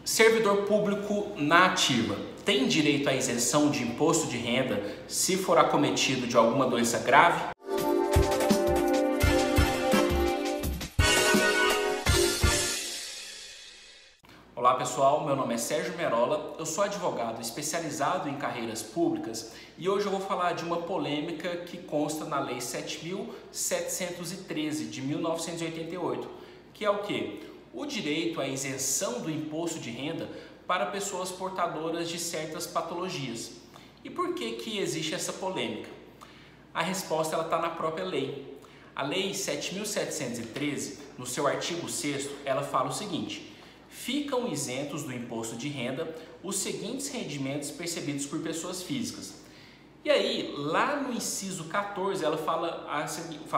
Servidor público na ativa tem direito à isenção de imposto de renda se for acometido de alguma doença grave? Olá pessoal, meu nome é Sérgio Merola, eu sou advogado especializado em carreiras públicas e hoje eu vou falar de uma polêmica que consta na Lei 7.713 de 1988, que é o quê? O direito à isenção do imposto de renda para pessoas portadoras de certas patologias. E por que existe essa polêmica? A resposta está na própria lei. A Lei 7.713, no seu artigo 6º, ela fala o seguinte: ficam isentos do imposto de renda os seguintes rendimentos percebidos por pessoas físicas. E aí, lá no inciso 14, ela fala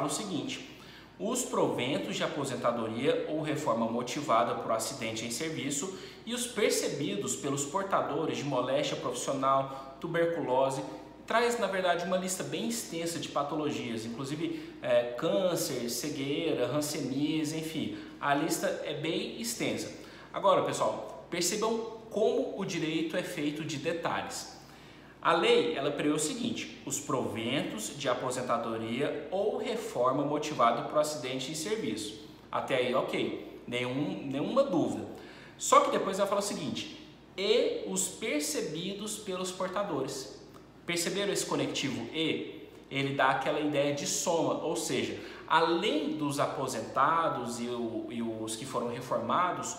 o seguinte: os proventos de aposentadoria ou reforma motivada por acidente em serviço e os percebidos pelos portadores de moléstia profissional, tuberculose. Traz, na verdade, uma lista bem extensa de patologias, inclusive câncer, cegueira, hanseníase, enfim, a lista é bem extensa. Agora, pessoal, percebam como o direito é feito de detalhes. A lei, ela prevê o seguinte: os proventos de aposentadoria ou reforma motivada por acidente em serviço. Até aí, ok, nenhuma dúvida. Só que depois ela fala o seguinte: e os percebidos pelos portadores. Perceberam esse conectivo e? Ele dá aquela ideia de soma, ou seja, além dos aposentados e os que foram reformados,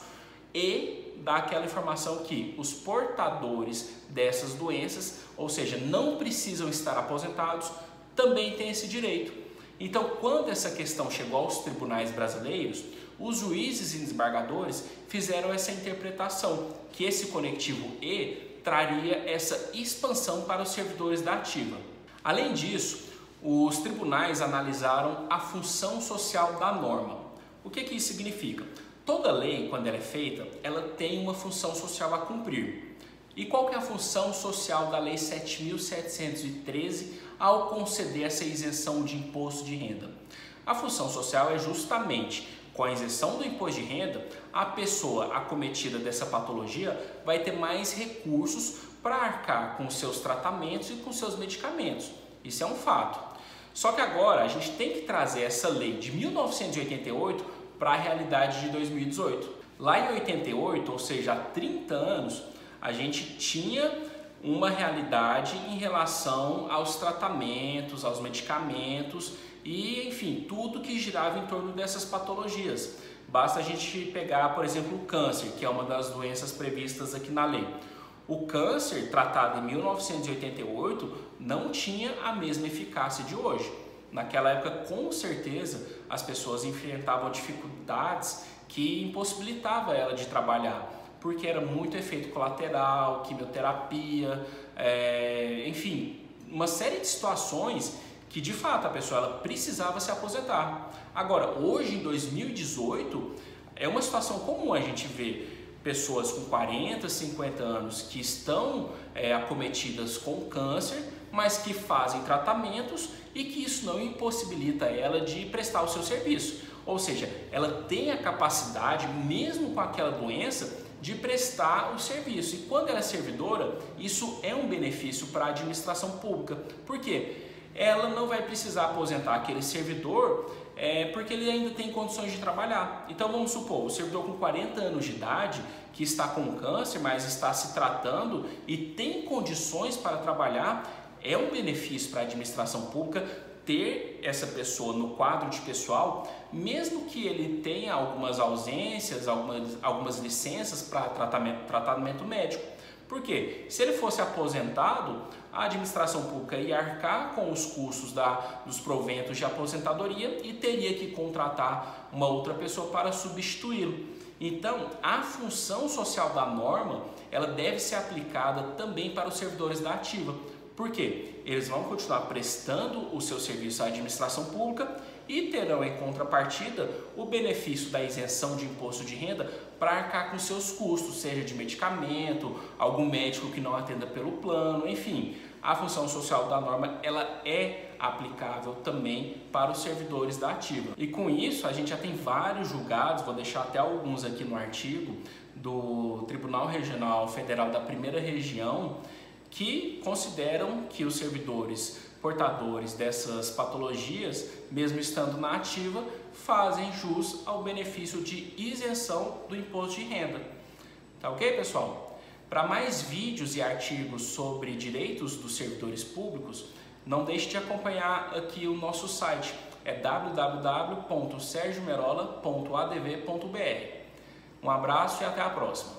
e dá aquela informação que os portadores dessas doenças, ou seja, não precisam estar aposentados, também têm esse direito. Então, quando essa questão chegou aos tribunais brasileiros, os juízes e desembargadores fizeram essa interpretação, que esse conectivo e traria essa expansão para os servidores da ativa. Além disso, os tribunais analisaram a função social da norma. O que isso significa? Toda lei, quando ela é feita, ela tem uma função social a cumprir. E qual que é a função social da Lei 7.713 ao conceder essa isenção de imposto de renda? A função social é justamente, com a isenção do imposto de renda, a pessoa acometida dessa patologia vai ter mais recursos para arcar com seus tratamentos e com seus medicamentos. Isso é um fato. Só que agora a gente tem que trazer essa lei de 1988 para a realidade de 2018. Lá em 88, ou seja, há 30 anos, a gente tinha uma realidade em relação aos tratamentos, aos medicamentos e, enfim, tudo que girava em torno dessas patologias. Basta a gente pegar, por exemplo, o câncer, que é uma das doenças previstas aqui na lei. O câncer, tratado em 1988, não tinha a mesma eficácia de hoje. Naquela época, com certeza, as pessoas enfrentavam dificuldades que impossibilitavam ela de trabalhar, porque era muito efeito colateral, quimioterapia, enfim, uma série de situações que, de fato, a pessoa ela precisava se aposentar. Agora, hoje, em 2018, é uma situação comum a gente ver pessoas com 40, 50 anos que estão acometidas com câncer, mas que fazem tratamentos e que isso não impossibilita ela de prestar o seu serviço. Ou seja, ela tem a capacidade, mesmo com aquela doença, de prestar o serviço. E quando ela é servidora, isso é um benefício para a administração pública. Por quê? Ela não vai precisar aposentar aquele servidor porque ele ainda tem condições de trabalhar. Então vamos supor, o servidor com 40 anos de idade, que está com câncer, mas está se tratando e tem condições para trabalhar, é um benefício para a administração pública ter essa pessoa no quadro de pessoal, mesmo que ele tenha algumas ausências, algumas licenças para tratamento médico. Por quê? Se ele fosse aposentado, a administração pública ia arcar com os custos dos proventos de aposentadoria e teria que contratar uma outra pessoa para substituí-lo. Então, a função social da norma, ela deve ser aplicada também para os servidores da ativa. Por quê? Eles vão continuar prestando o seu serviço à administração pública e terão em contrapartida o benefício da isenção de imposto de renda para arcar com seus custos, seja de medicamento, algum médico que não atenda pelo plano, enfim. A função social da norma ela é aplicável também para os servidores da ativa. E com isso a gente já tem vários julgados, vou deixar até alguns aqui no artigo, do Tribunal Regional Federal da Primeira Região que consideram que os servidores portadores dessas patologias, mesmo estando na ativa, fazem jus ao benefício de isenção do imposto de renda. Tá ok, pessoal? Para mais vídeos e artigos sobre direitos dos servidores públicos, não deixe de acompanhar aqui o nosso site, é www.sergiomerola.adv.br. Um abraço e até a próxima!